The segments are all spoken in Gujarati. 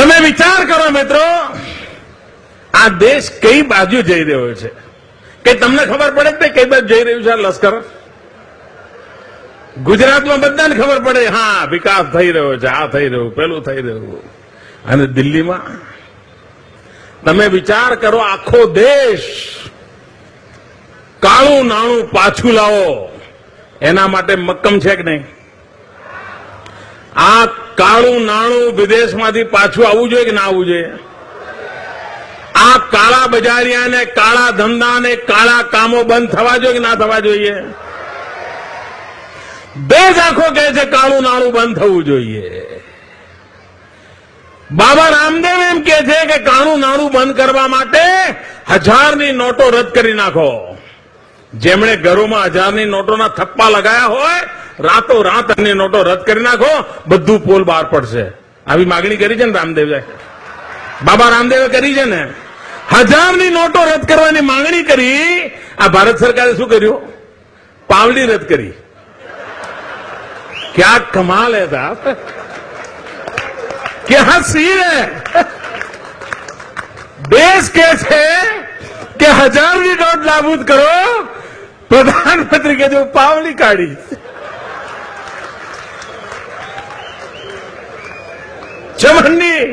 તમે વિચાર કરો મિત્રો, આ દેશ કઈ બાજુ જઈ રહ્યો છે કે તમને ખબર પડે કે કઈ બાજુ જઈ રહ્યું છે આ લશ્કર? ગુજરાતમાં બધાને ખબર પડે, હા વિકાસ થઈ રહ્યો છે, આ થઈ રહ્યું, પેલું થઈ રહ્યું. અને દિલ્હીમાં તમે વિચાર કરો, આખો દેશ કાળું નાણું પાછું લાવો એના માટે મક્કમ છે કે નહીં? આ કાળું નાણું વિદેશમાંથી પાછું આવવું જોઈએ કે ના આવવું જોઈએ? આ કાળા બજારિયાને, કાળા ધંધાને, કાળા કામો બંધ થવા જોઈએ કે ના થવા જોઈએ? દેશ આખો કહે છે કાળું નાણું બંધ થવું જોઈએ. બાબા રામદેવ એમ કે છે કે કાળું નાણું બંધ કરવા માટે 1000ની નોટો રદ કરી નાખો. જેમણે ઘરોમાં 1000ની નોટોના થપ્પા લગાયા હોય, રાતોરાત એની નોટો રદ કરી નાખો, બધું પોલ બહાર પડશે. આવી માગણી કરી છે ને રામદેવે, બાબા રામદેવે કરી છે ને. 1000ની નોટો રદ કરવાની માંગણી કરી. આ ભારત સરકારે શું કર્યું? પાવલી રદ કરી. क्या कमाल है साहब, क्या सीन है. देश के છે કે 1000ની નોટ નાબૂદ કરો, પ્રધાનમંત્રી કે જો પાવલી કાઢી. ચમનની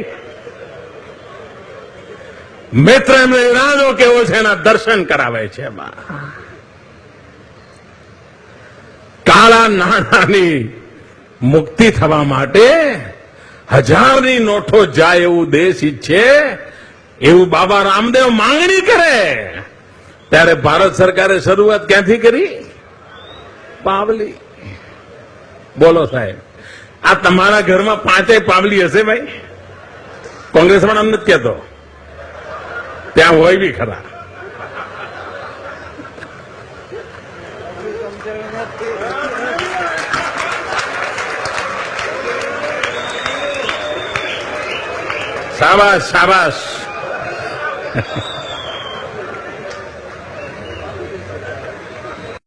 મિત્ર એમને ઈરાદો કેવો છે એના દર્શન કરાવે છે. કાળા નાણાંની મુક્તિ થવા માટે 1000ની નોટો જાય એવું દેશ ઈચ્છે, એવું બાબા રામદેવ માંગણી કરે, ત્યારે ભારત સરકારે શરૂઆત ક્યાંથી કરી? પાવલી. બોલો સાહેબ, આ તમારા ઘરમાં 5 પાવલી હશે ભાઈ? કોંગ્રેસમાં અમને નથી કહેતો, ત્યાં હોય બી ખરા. શાબાશ શાબાશ.